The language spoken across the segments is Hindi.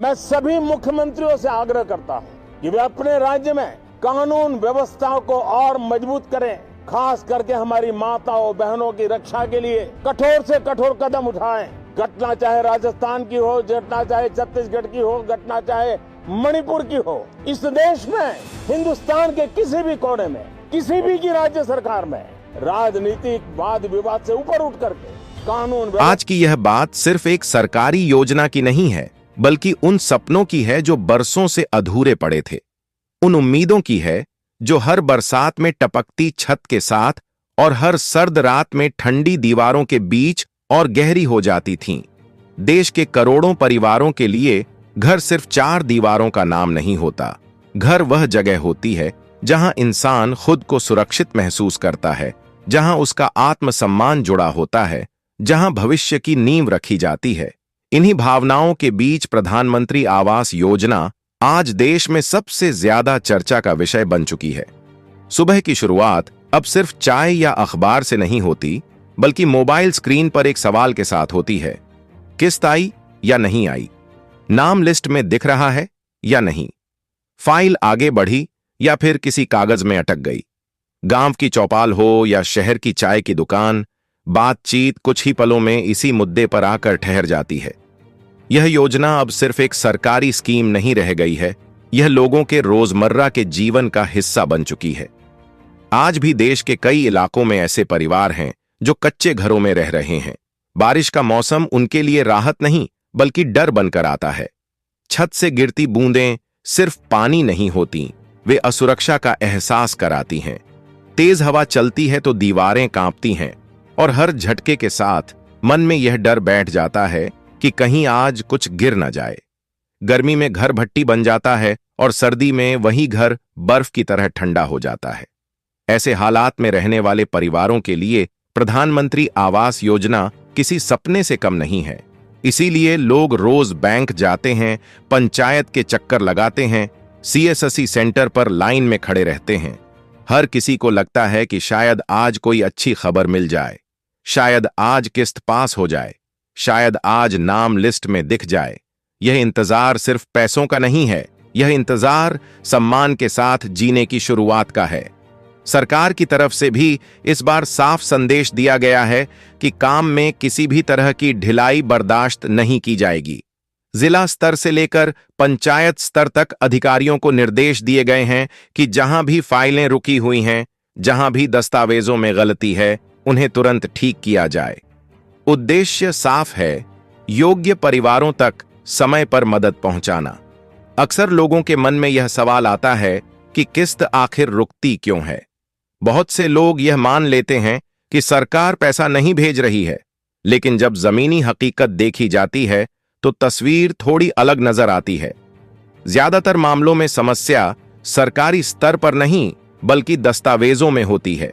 मैं सभी मुख्यमंत्रियों से आग्रह करता हूं कि वे अपने राज्य में कानून व्यवस्था को और मजबूत करें, खास करके हमारी माताओं बहनों की रक्षा के लिए कठोर से कठोर कदम उठाएं। घटना चाहे राजस्थान की हो, घटना चाहे छत्तीसगढ़ की हो, घटना चाहे मणिपुर की हो, इस देश में हिंदुस्तान के किसी भी कोने में किसी भी की राज्य सरकार में राजनीतिक वाद विवाद से ऊपर उठ करके कानून। आज की यह बात सिर्फ एक सरकारी योजना की नहीं है, बल्कि उन सपनों की है जो बरसों से अधूरे पड़े थे। उन उम्मीदों की है जो हर बरसात में टपकती छत के साथ और हर सर्द रात में ठंडी दीवारों के बीच और गहरी हो जाती थीं। देश के करोड़ों परिवारों के लिए घर सिर्फ चार दीवारों का नाम नहीं होता। घर वह जगह होती है जहां इंसान खुद को सुरक्षित महसूस करता है, जहां उसका आत्मसम्मान जुड़ा होता है, जहां भविष्य की नींव रखी जाती है। इन्हीं भावनाओं के बीच प्रधानमंत्री आवास योजना आज देश में सबसे ज्यादा चर्चा का विषय बन चुकी है। सुबह की शुरुआत अब सिर्फ चाय या अखबार से नहीं होती, बल्कि मोबाइल स्क्रीन पर एक सवाल के साथ होती है, किस्त आई या नहीं आई, नाम लिस्ट में दिख रहा है या नहीं, फाइल आगे बढ़ी या फिर किसी कागज में अटक गई। गांव की चौपाल हो या शहर की चाय की दुकान, बातचीत कुछ ही पलों में इसी मुद्दे पर आकर ठहर जाती है। यह योजना अब सिर्फ एक सरकारी स्कीम नहीं रह गई है, यह लोगों के रोजमर्रा के जीवन का हिस्सा बन चुकी है। आज भी देश के कई इलाकों में ऐसे परिवार हैं जो कच्चे घरों में रह रहे हैं। बारिश का मौसम उनके लिए राहत नहीं, बल्कि डर बनकर आता है। छत से गिरती बूंदें सिर्फ पानी नहीं होती, वे असुरक्षा का एहसास कराती हैं। तेज हवा चलती है तो दीवारें कांपती हैं, और हर झटके के साथ मन में यह डर बैठ जाता है कि कहीं आज कुछ गिर न जाए। गर्मी में घर भट्टी बन जाता है और सर्दी में वही घर बर्फ की तरह ठंडा हो जाता है। ऐसे हालात में रहने वाले परिवारों के लिए प्रधानमंत्री आवास योजना किसी सपने से कम नहीं है। इसीलिए लोग रोज बैंक जाते हैं, पंचायत के चक्कर लगाते हैं, सीएससी सेंटर पर लाइन में खड़े रहते हैं। हर किसी को लगता है कि शायद आज कोई अच्छी खबर मिल जाए, शायद आज किस्त पास हो जाए, शायद आज नाम लिस्ट में दिख जाए। यह इंतजार सिर्फ पैसों का नहीं है, यह इंतजार सम्मान के साथ जीने की शुरुआत का है। सरकार की तरफ से भी इस बार साफ संदेश दिया गया है कि काम में किसी भी तरह की ढिलाई बर्दाश्त नहीं की जाएगी। जिला स्तर से लेकर पंचायत स्तर तक अधिकारियों को निर्देश दिए गए हैं कि जहां भी फाइलें रुकी हुई हैं, जहां भी दस्तावेजों में गलती है, उन्हें तुरंत ठीक किया जाए। उद्देश्य साफ है, योग्य परिवारों तक समय पर मदद पहुंचाना। अक्सर लोगों के मन में यह सवाल आता है कि किस्त आखिर रुकती क्यों है। बहुत से लोग यह मान लेते हैं कि सरकार पैसा नहीं भेज रही है, लेकिन जब जमीनी हकीकत देखी जाती है तो तस्वीर थोड़ी अलग नजर आती है। ज्यादातर मामलों में समस्या सरकारी स्तर पर नहीं, बल्कि दस्तावेजों में होती है।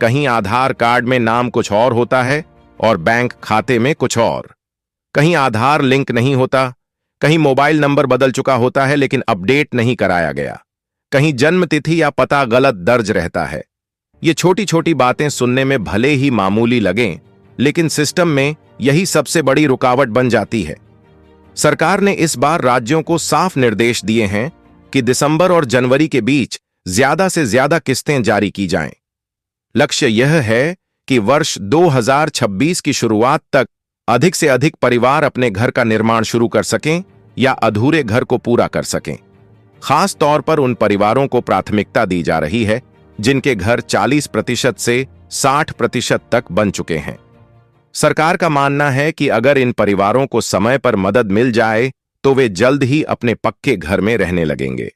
कहीं आधार कार्ड में नाम कुछ और होता है और बैंक खाते में कुछ और। कहीं आधार लिंक नहीं होता, कहीं मोबाइल नंबर बदल चुका होता है लेकिन अपडेट नहीं कराया गया, कहीं जन्म तिथि या पता गलत दर्ज रहता है। ये छोटी छोटी बातें सुनने में भले ही मामूली लगें, लेकिन सिस्टम में यही सबसे बड़ी रुकावट बन जाती है। सरकार ने इस बार राज्यों को साफ निर्देश दिए हैं कि दिसंबर और जनवरी के बीच ज्यादा से ज्यादा किस्तें जारी की जाएं। लक्ष्य यह है कि वर्ष 2026 की शुरुआत तक अधिक से अधिक परिवार अपने घर का निर्माण शुरू कर सकें या अधूरे घर को पूरा कर सकें। खास तौर पर उन परिवारों को प्राथमिकता दी जा रही है जिनके घर 40% से 60% तक बन चुके हैं। सरकार का मानना है कि अगर इन परिवारों को समय पर मदद मिल जाए तो वे जल्द ही अपने पक्के घर में रहने लगेंगे।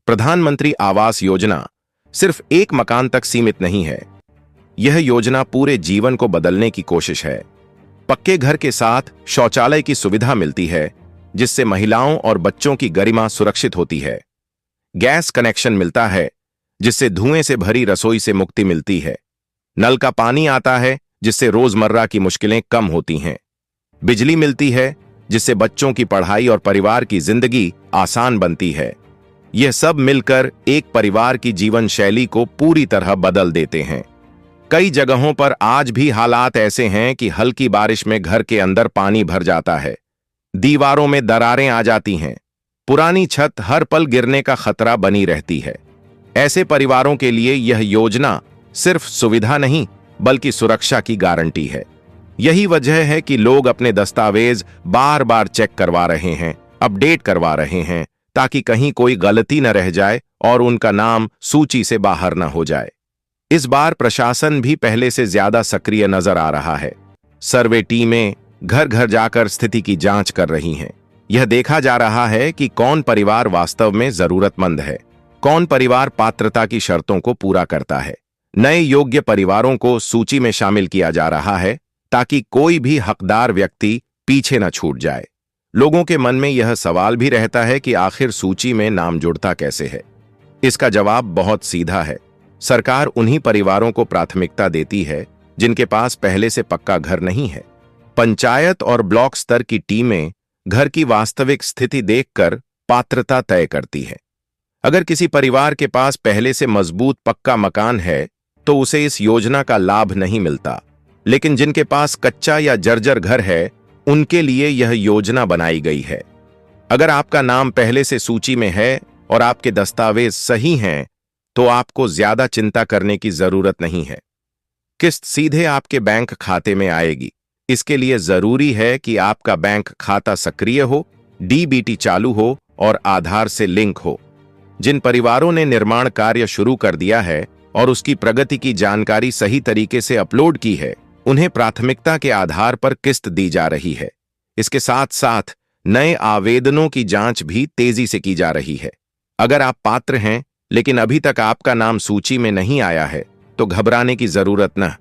प्रधानमंत्री आवास योजना सिर्फ एक मकान तक सीमित नहीं है, यह योजना पूरे जीवन को बदलने की कोशिश है। पक्के घर के साथ शौचालय की सुविधा मिलती है, जिससे महिलाओं और बच्चों की गरिमा सुरक्षित होती है। गैस कनेक्शन मिलता है, जिससे धुएं से भरी रसोई से मुक्ति मिलती है। नल का पानी आता है, जिससे रोजमर्रा की मुश्किलें कम होती हैं। बिजली मिलती है, जिससे बच्चों की पढ़ाई और परिवार की जिंदगी आसान बनती है। यह सब मिलकर एक परिवार की जीवन शैली को पूरी तरह बदल देते हैं। कई जगहों पर आज भी हालात ऐसे हैं कि हल्की बारिश में घर के अंदर पानी भर जाता है। दीवारों में दरारें आ जाती हैं, पुरानी छत हर पल गिरने का खतरा बनी रहती है। ऐसे परिवारों के लिए यह योजना सिर्फ सुविधा नहीं बल्कि सुरक्षा की गारंटी है। यही वजह है कि लोग अपने दस्तावेज बार बार चेक करवा रहे हैं, अपडेट करवा रहे हैं, ताकि कहीं कोई गलती न रह जाए और उनका नाम सूची से बाहर न हो जाए। इस बार प्रशासन भी पहले से ज्यादा सक्रिय नजर आ रहा है। सर्वे टीमें घर घर जाकर स्थिति की जांच कर रही हैं। यह देखा जा रहा है कि कौन परिवार वास्तव में जरूरतमंद है, कौन परिवार पात्रता की शर्तों को पूरा करता है। नए योग्य परिवारों को सूची में शामिल किया जा रहा है ताकि कोई भी हकदार व्यक्ति पीछे न छूट जाए। लोगों के मन में यह सवाल भी रहता है कि आखिर सूची में नाम जुड़ता कैसे है। इसका जवाब बहुत सीधा है। सरकार उन्हीं परिवारों को प्राथमिकता देती है जिनके पास पहले से पक्का घर नहीं है। पंचायत और ब्लॉक स्तर की टीमें घर की वास्तविक स्थिति देखकर पात्रता तय करती है। अगर किसी परिवार के पास पहले से मजबूत पक्का मकान है तो उसे इस योजना का लाभ नहीं मिलता, लेकिन जिनके पास कच्चा या जर्जर घर है उनके लिए यह योजना बनाई गई है। अगर आपका नाम पहले से सूची में है और आपके दस्तावेज सही हैं, तो आपको ज्यादा चिंता करने की जरूरत नहीं है। किस्त सीधे आपके बैंक खाते में आएगी। इसके लिए जरूरी है कि आपका बैंक खाता सक्रिय हो, डीबीटी चालू हो और आधार से लिंक हो। जिन परिवारों ने निर्माण कार्य शुरू कर दिया है और उसकी प्रगति की जानकारी सही तरीके से अपलोड की है, उन्हें प्राथमिकता के आधार पर किस्त दी जा रही है। इसके साथ साथ नए आवेदनों की जांच भी तेजी से की जा रही है। अगर आप पात्र हैं लेकिन अभी तक आपका नाम सूची में नहीं आया है तो घबराने की जरूरत न।